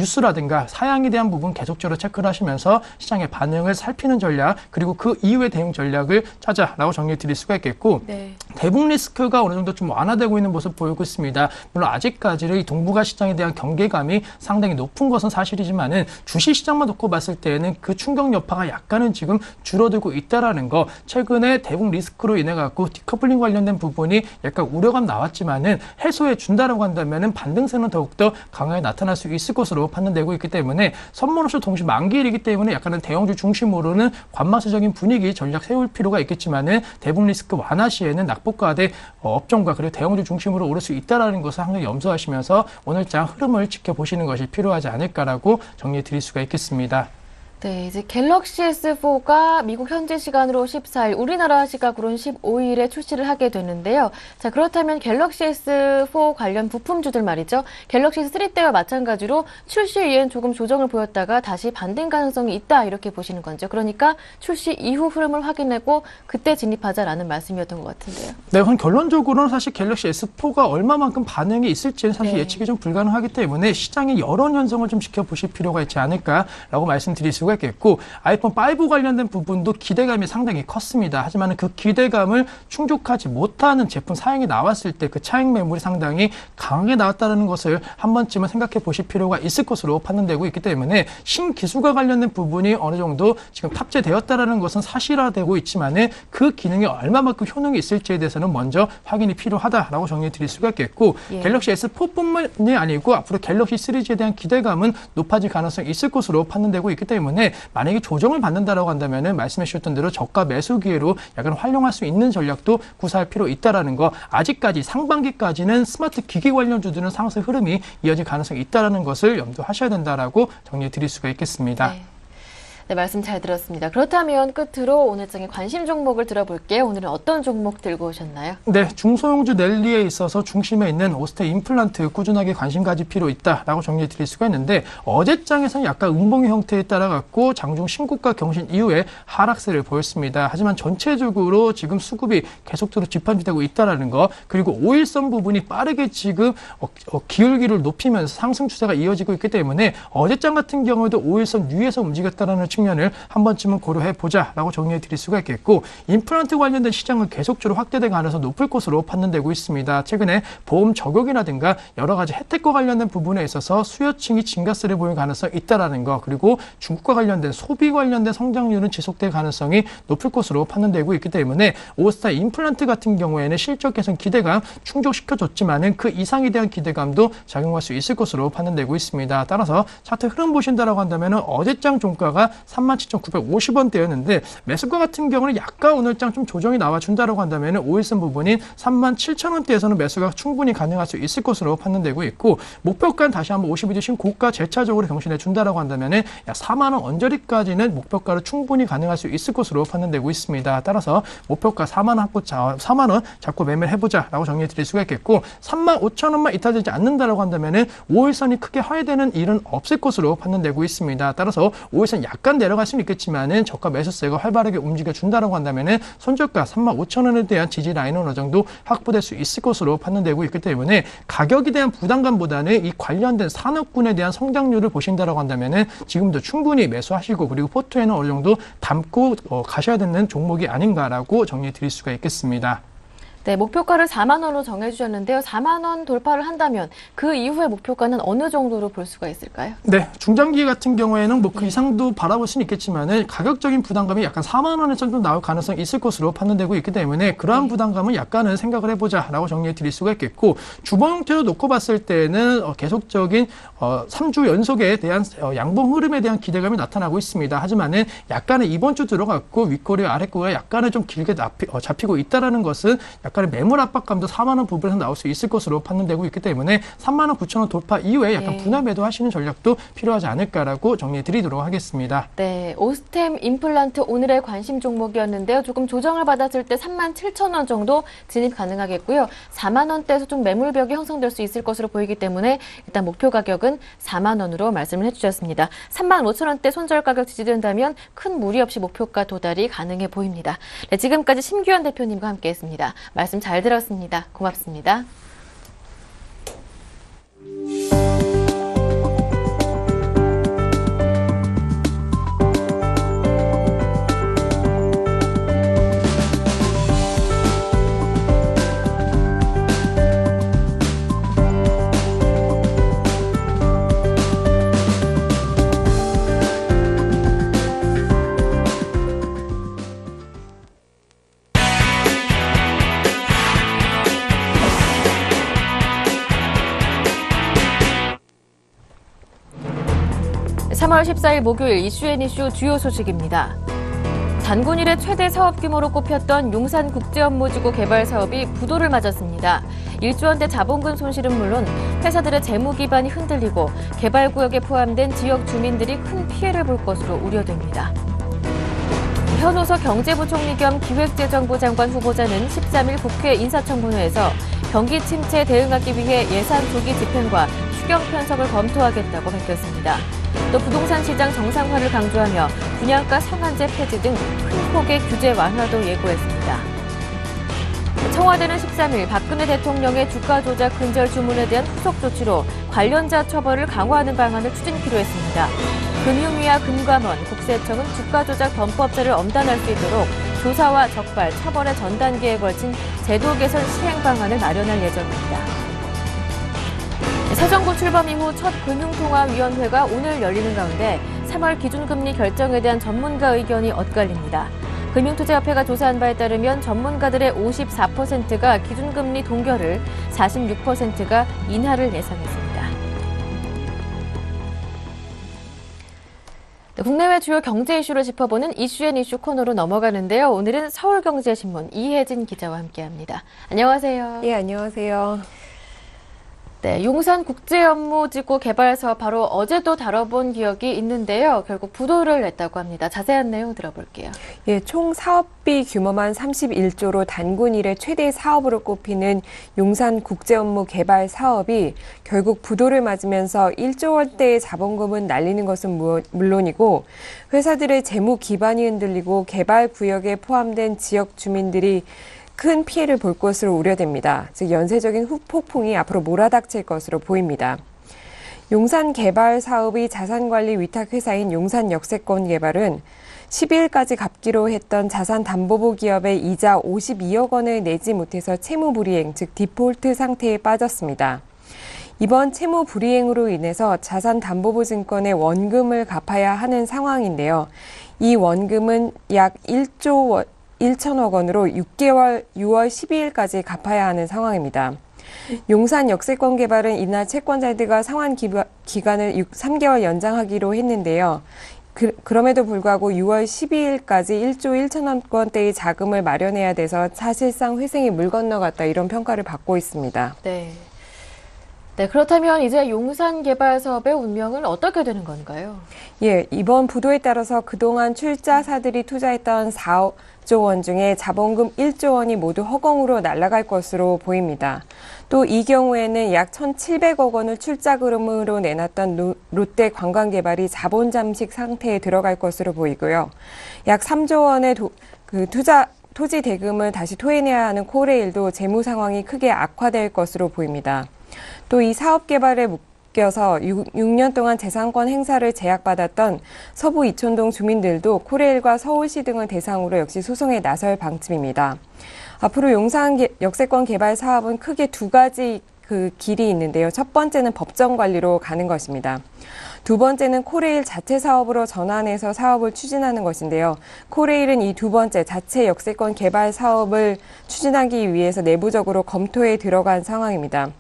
뉴스라든가 사양에 대한 부분 계속적으로 체크를 하시면서 시장의 반응을 살피는 전략 그리고 그 이후의 대응 전략을 찾아라고 정리해 드릴 수가 있겠고, 네. 대북 리스크가 어느 정도 좀 완화되고 있는 모습 보이고 있습니다. 물론 아직까지는 이 동북아 시장에 대한 경계감이 상당히 높은 것은 사실이지만은 주식 시장만 놓고 봤을 때는 그 충격 여파가 약간은 지금 줄어들고 있다라는 거, 최근에 대북 리스크로 인해 갖고 디커플링 관련된 부분이 약간 우려감 나왔지만은 해소해 준다라고 한다면은 반등세는 더욱더 강하게 나타날 수 있을 것으로 판단되고 있기 때문에 선물옵션 동시 만기일이기 때문에 약간은 대형주 중심으로는 관망세적인 분위기 전략 세울 필요가 있겠지만은 대북 리스크 완화 시에는 낙폭과대 업종과 그리고 대형주 중심으로 오를 수 있다라는 것을 항상 염두하시면서 오늘장 흐름을 지켜보시는 것이 필요하지 않을까라고 정리해 드릴 수가 있겠습니다. 네, 이제 갤럭시 S4가 미국 현지 시간으로 14일, 우리나라 시각으로는 15일에 출시를 하게 되는데요. 자, 그렇다면 갤럭시 S4 관련 부품주들 말이죠. 갤럭시 S3 때와 마찬가지로 출시 이후엔 조금 조정을 보였다가 다시 반등 가능성이 있다 이렇게 보시는 건죠. 그러니까 출시 이후 흐름을 확인하고 그때 진입하자라는 말씀이었던 것 같은데요. 네, 그럼 결론적으로는 사실 갤럭시 S4가 얼마만큼 반응이 있을지는 사실 네. 예측이 좀 불가능하기 때문에 시장의 여론 현상을 좀 지켜보실 필요가 있지 않을까라고 말씀드릴 수가 있겠고, 아이폰 5 관련된 부분도 기대감이 상당히 컸습니다. 하지만 그 기대감을 충족하지 못하는 제품 사양이 나왔을 때 그 차익 매물이 상당히 강하게 나왔다는 것을 한 번쯤은 생각해 보실 필요가 있을 것으로 판단되고 있기 때문에 신기술과 관련된 부분이 어느 정도 지금 탑재되었다는 것은 사실화되고 있지만은 그 기능이 얼마만큼 효능이 있을지에 대해서는 먼저 확인이 필요하다라고 정리해 드릴 수가 있겠고, 예. 갤럭시 S4뿐만이 아니고 앞으로 갤럭시 시리즈에 대한 기대감은 높아질 가능성이 있을 것으로 판단되고 있기 때문에 때문에 만약에 조정을 받는다라고 한다면은 말씀해 주셨던 대로 저가 매수 기회로 약간 활용할 수 있는 전략도 구사할 필요 있다라는 거. 아직까지 상반기까지는 스마트 기기 관련주들은 상승 흐름이 이어질 가능성이 있다라는 것을 염두하셔야 된다라고 정리해 드릴 수가 있겠습니다. 네, 말씀 잘 들었습니다. 그렇다면 끝으로 오늘장의 관심 종목을 들어볼게요. 오늘은 어떤 종목 들고 오셨나요? 네, 중소형주 랠리에 있어서 중심에 있는 오스테 임플란트 꾸준하게 관심 가질 필요 있다라고 정리해 드릴 수가 있는데 어제장에서는 약간 음봉의 형태에 따라 갖고 장중 신고가 경신 이후에 하락세를 보였습니다. 하지만 전체적으로 지금 수급이 계속적으로 집합되고 있다라는 거 그리고 5일선 부분이 빠르게 지금 기울기를 높이면서 상승 추세가 이어지고 있기 때문에 어제장 같은 경우에도 5일선 위에서 움직였다라는 측면을 한 번쯤은 고려해 보자라고 정리해 드릴 수가 있겠고 임플란트 관련된 시장은 계속적으로 확대될 가능성이 높을 것으로 판단되고 있습니다. 최근에 보험 적용이라든가 여러 가지 혜택과 관련된 부분에 있어서 수요층이 증가세를 보일 가능성이 있다라는 거 그리고 중국과 관련된 소비 관련된 성장률은 지속될 가능성이 높을 것으로 판단되고 있기 때문에 오스타 임플란트 같은 경우에는 실적 개선 기대감 충족시켜줬지만은 그 이상에 대한 기대감도 작용할 수 있을 것으로 판단되고 있습니다. 따라서 차트 흐름 보신다라고 한다면은 어제장 종가가 37,950원대였는데 매수가 같은 경우는 약간 오늘장 좀 조정이 나와준다라고 한다면 5일선 부분인 37,000원대에서는 매수가 충분히 가능할 수 있을 것으로 판단되고 있고 목표가는 다시 한번 52주 신고가 재차적으로 경신해 준다라고 한다면 약 4만 원 언저리까지는 목표가로 충분히 가능할 수 있을 것으로 판단되고 있습니다. 따라서 목표가 4만 원 잡고 매매를 해보자라고 정리해 드릴 수가 있겠고 35,000원만 이탈되지 않는다라고 한다면 5일선이 크게 하회되는 일은 없을 것으로 판단되고 있습니다. 따라서 5일선 약간 내려갈 수는 있겠지만은 저가 매수세가 활발하게 움직여준다라고 한다면은 손절가 35,000원에 대한 지지 라인은 어느 정도 확보될 수 있을 것으로 판단되고 있기 때문에 가격에 대한 부담감보다는 이 관련된 산업군에 대한 성장률을 보신다라고 한다면은 지금도 충분히 매수하시고 그리고 포트에는 어느 정도 담고 가셔야 되는 종목이 아닌가라고 정리해 드릴 수가 있겠습니다. 네, 목표가를 4만 원으로 정해주셨는데요. 4만 원 돌파를 한다면 그 이후의 목표가는 어느 정도로 볼 수가 있을까요? 네, 중장기 같은 경우에는 뭐 그 이상도 바라볼 수는 있겠지만은 가격적인 부담감이 약간 4만 원에 정도 나올 가능성이 있을 것으로 판단되고 있기 때문에 그러한 부담감은 약간은 생각을 해보자라고 정리해 드릴 수가 있겠고 주봉 형태로 놓고 봤을 때는 계속적인 3주 연속에 대한 양봉 흐름에 대한 기대감이 나타나고 있습니다. 하지만은 약간의 이번 주 들어갔고 윗꼬리와 아랫꼬리가 약간은 좀 길게 잡히고 있다라는 것은 약간의 매물 압박감도 4만 원 부분에서 나올 수 있을 것으로 판단되고 있기 때문에 3만 원 9천 원 돌파 이후에 약간 분할 매도하시는 전략도 필요하지 않을까라고 정리해 드리도록 하겠습니다. 네, 오스템 임플란트 오늘의 관심 종목이었는데요. 조금 조정을 받았을 때 37,000원 정도 진입 가능하겠고요. 4만 원대에서 좀 매물벽이 형성될 수 있을 것으로 보이기 때문에 일단 목표 가격은 4만 원으로 말씀을 해주셨습니다. 35,000원대 손절 가격 지지된다면 큰 무리 없이 목표가 도달이 가능해 보입니다. 네, 지금까지 심규현 대표님과 함께했습니다. 말씀 잘 들었습니다. 고맙습니다. (3월 14일) 목요일 이슈앤이슈 주요 소식입니다. 단군 이래 최대 사업 규모로 꼽혔던 용산국제업무지구 개발 사업이 부도를 맞았습니다. 1조 원대 자본금 손실은 물론 회사들의 재무 기반이 흔들리고 개발구역에 포함된 지역 주민들이 큰 피해를 볼 것으로 우려됩니다. 현호서 경제부총리 겸 기획재정부 장관 후보자는 13일 국회 인사청문회에서 경기 침체에 대응하기 위해 예산 조기 집행과 추경 편성을 검토하겠다고 밝혔습니다. 또 부동산 시장 정상화를 강조하며 분양가 상한제 폐지 등 큰 폭의 규제 완화도 예고했습니다. 청와대는 13일 박근혜 대통령의 주가 조작 근절 주문에 대한 후속 조치로 관련자 처벌을 강화하는 방안을 추진키로 했습니다. 금융위와 금감원, 국세청은 주가 조작 범법자를 엄단할 수 있도록 조사와 적발, 처벌의 전 단계에 걸친 제도 개선 시행 방안을 마련할 예정입니다. 새 정부 출범 이후 첫 금융통화위원회가 오늘 열리는 가운데 3월 기준금리 결정에 대한 전문가 의견이 엇갈립니다. 금융투자협회가 조사한 바에 따르면 전문가들의 54%가 기준금리 동결을, 46%가 인하를 예상했습니다. 네, 국내외 주요 경제 이슈를 짚어보는 이슈앤이슈 코너로 넘어가는데요. 오늘은 서울경제신문 이혜진 기자와 함께합니다. 안녕하세요. 예, 안녕하세요. 네, 용산 국제업무지구 개발 사업 바로 어제도 다뤄본 기억이 있는데요. 결국 부도를 냈다고 합니다. 자세한 내용 들어볼게요. 예, 총 사업비 규모만 31조로 단군 이래 최대 사업으로 꼽히는 용산 국제업무 개발 사업이 결국 부도를 맞으면서 1조 원대의 자본금은 날리는 것은 물론이고 회사들의 재무 기반이 흔들리고 개발 구역에 포함된 지역 주민들이 큰 피해를 볼 것으로 우려됩니다. 즉 연쇄적인 후폭풍이 앞으로 몰아닥칠 것으로 보입니다. 용산 개발 사업의 자산관리 위탁회사인 용산역세권개발은 12일까지 갚기로 했던 자산담보부 기업의 이자 52억 원을 내지 못해서 채무불이행, 즉 디폴트 상태에 빠졌습니다. 이번 채무불이행으로 인해서 자산담보부 증권의 원금을 갚아야 하는 상황인데요. 이 원금은 약 1조 1천억 원으로 6개월 6월 12일까지 갚아야 하는 상황입니다. 용산 역세권 개발은 이날 채권자들과 상환 기간을 3개월 연장하기로 했는데요. 그럼에도 불구하고 6월 12일까지 1조 1천억 원대의 자금을 마련해야 돼서 사실상 회생이 물 건너갔다 이런 평가를 받고 있습니다. 네. 네, 그렇다면 이제 용산 개발 사업의 운명은 어떻게 되는 건가요? 예, 이번 부도에 따라서 그동안 출자사들이 투자했던 4조 원 중에 자본금 1조 원이 모두 허공으로 날아갈 것으로 보입니다. 또 이 경우에는 약 1,700억 원을 출자금으로 내놨던 롯데 관광개발이 자본 잠식 상태에 들어갈 것으로 보이고요. 약 3조 원의 토지 대금을 다시 토해내야 하는 코레일도 재무 상황이 크게 악화될 것으로 보입니다. 또 이 사업 개발에 묶여서 6년 동안 재산권 행사를 제약받았던 서부 이촌동 주민들도 코레일과 서울시 등을 대상으로 역시 소송에 나설 방침입니다. 앞으로 용산 역세권 개발 사업은 크게 두 가지 길이 있는데요. 첫 번째는 법정 관리로 가는 것입니다. 두 번째는 코레일 자체 사업으로 전환해서 사업을 추진하는 것인데요. 코레일은 이 두 번째 자체 역세권 개발 사업을 추진하기 위해서 내부적으로 검토에 들어간 상황입니다.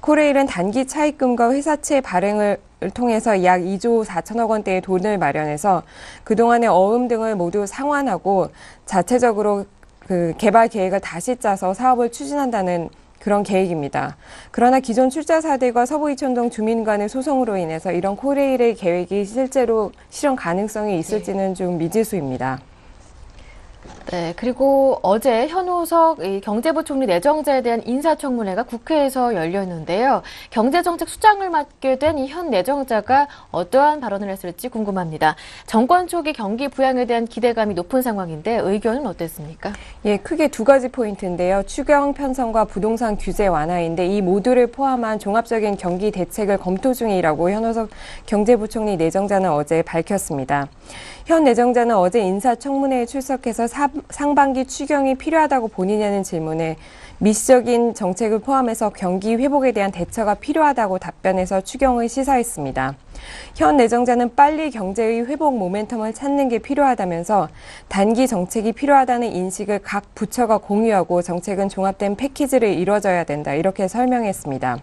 코레일은 단기 차입금과 회사채 발행을 통해서 약 2조 4천억 원대의 돈을 마련해서 그동안의 어음 등을 모두 상환하고 자체적으로 개발 계획을 다시 짜서 사업을 추진한다는 그런 계획입니다. 그러나 기존 출자사들과 서부 이촌동 주민 간의 소송으로 인해서 이런 코레일의 계획이 실제로 실현 가능성이 있을지는 좀 미지수입니다. 네, 그리고 어제 현우석 경제부총리 내정자에 대한 인사청문회가 국회에서 열렸는데요. 경제정책 수장을 맡게 된 이 현 내정자가 어떠한 발언을 했을지 궁금합니다. 정권 초기 경기 부양에 대한 기대감이 높은 상황인데 의견은 어땠습니까? 예, 크게 두 가지 포인트인데요. 추경 편성과 부동산 규제 완화인데 이 모두를 포함한 종합적인 경기 대책을 검토 중이라고 현우석 경제부총리 내정자는 어제 밝혔습니다. 현 내정자는 어제 인사청문회에 출석해서 상반기 추경이 필요하다고 본인이 하는 질문에 미시적인 정책을 포함해서 경기 회복에 대한 대처가 필요하다고 답변해서 추경을 시사했습니다. 현 내정자는 빨리 경제의 회복 모멘텀을 찾는 게 필요하다면서 단기 정책이 필요하다는 인식을 각 부처가 공유하고 정책은 종합된 패키지를 이뤄져야 된다 이렇게 설명했습니다.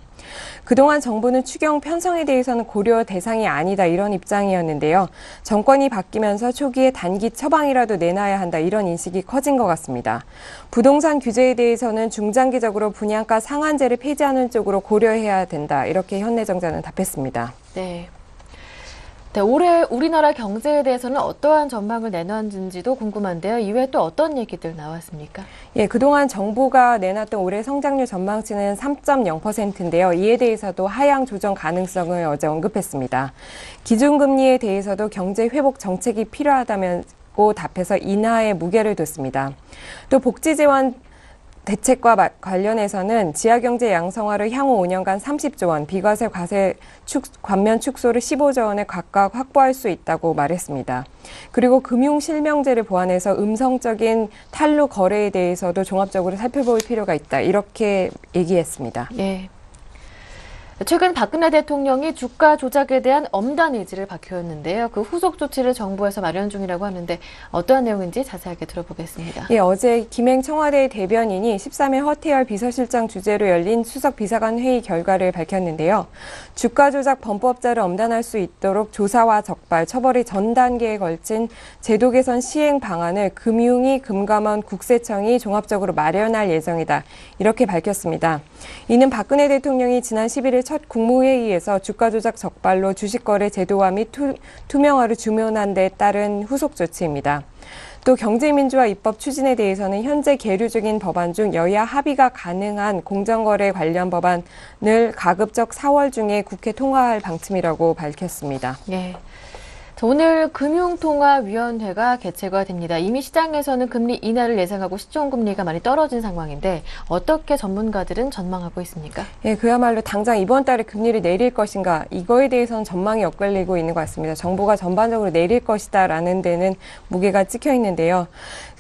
그동안 정부는 추경 편성에 대해서는 고려 대상이 아니다 이런 입장이었는데요. 정권이 바뀌면서 초기에 단기 처방이라도 내놔야 한다 이런 인식이 커진 것 같습니다. 부동산 규제에 대해서는 중장기적으로 분양가 상한제를 폐지하는 쪽으로 고려해야 된다 이렇게 현 내정자는 답했습니다. 네. 네, 올해 우리나라 경제에 대해서는 어떠한 전망을 내놨는지도 궁금한데요. 이외에 또 어떤 얘기들 나왔습니까? 예, 그동안 정부가 내놨던 올해 성장률 전망치는 3.0%인데요. 이에 대해서도 하향 조정 가능성을 어제 언급했습니다. 기준금리에 대해서도 경제 회복 정책이 필요하다고 답해서 인하에 무게를 뒀습니다. 또 복지 재원 대책과 관련해서는 지하경제 양성화를 향후 5년간 30조 원, 비과세 과세 관면 축소를 15조 원에 각각 확보할 수 있다고 말했습니다. 그리고 금융실명제를 보완해서 음성적인 탈루 거래에 대해서도 종합적으로 살펴볼 필요가 있다. 이렇게 얘기했습니다. 예. 최근 박근혜 대통령이 주가 조작에 대한 엄단 의지를 밝혔는데요. 그 후속 조치를 정부에서 마련 중이라고 하는데 어떠한 내용인지 자세하게 들어보겠습니다. 예, 어제 김행 청와대 대변인이 13일 허태열 비서실장 주재로 열린 수석 비서관 회의 결과를 밝혔는데요. 주가 조작 범법자를 엄단할 수 있도록 조사와 적발, 처벌의 전 단계에 걸친 제도 개선 시행 방안을 금융위, 금감원, 국세청이 종합적으로 마련할 예정이다. 이렇게 밝혔습니다. 이는 박근혜 대통령이 지난 11일 첫 국무회의에서 주가 조작 적발로 주식거래 제도화 및 투명화를 주문한 데 따른 후속 조치입니다. 또 경제민주화 입법 추진에 대해서는 현재 계류 중인 법안 중 여야 합의가 가능한 공정거래 관련 법안을 가급적 4월 중에 국회 통과할 방침이라고 밝혔습니다. 예. 오늘 금융통화위원회가 개최가 됩니다. 이미 시장에서는 금리 인하를 예상하고 시중금리가 많이 떨어진 상황인데 어떻게 전문가들은 전망하고 있습니까? 예, 그야말로 당장 이번 달에 금리를 내릴 것인가 이거에 대해서는 전망이 엇갈리고 있는 것 같습니다. 정부가 전반적으로 내릴 것이다라는 데는 무게가 찍혀 있는데요.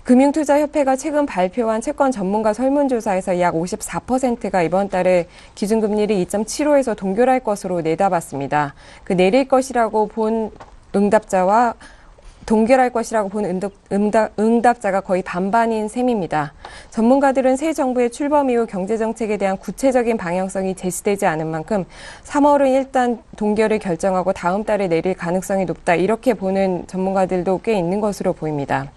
금융투자협회가 최근 발표한 채권 전문가 설문조사에서 약 54%가 이번 달에 기준금리를 2.75에서 동결할 것으로 내다봤습니다. 그 내릴 것이라고 본 응답자와 동결할 것이라고 본 응답자가 거의 반반인 셈입니다. 전문가들은 새 정부의 출범 이후 경제정책에 대한 구체적인 방향성이 제시되지 않은 만큼 3월은 일단 동결을 결정하고 다음 달에 내릴 가능성이 높다. 이렇게 보는 전문가들도 꽤 있는 것으로 보입니다.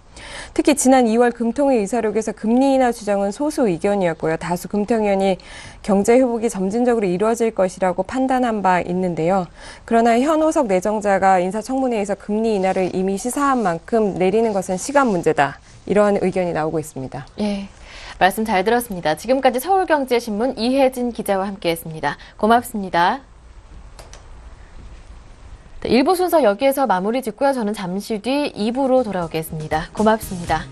특히 지난 2월 금통위 의사록에서 금리 인하 주장은 소수 의견이었고요. 다수 금통위원이 경제 회복이 점진적으로 이루어질 것이라고 판단한 바 있는데요. 그러나 현오석 내정자가 인사청문회에서 금리 인하를 이미 시사한 만큼 내리는 것은 시간 문제다. 이런 의견이 나오고 있습니다. 예, 말씀 잘 들었습니다. 지금까지 서울경제신문 이혜진 기자와 함께했습니다. 고맙습니다. 1부 순서 여기에서 마무리 짓고요. 저는 잠시 뒤 2부로 돌아오겠습니다. 고맙습니다.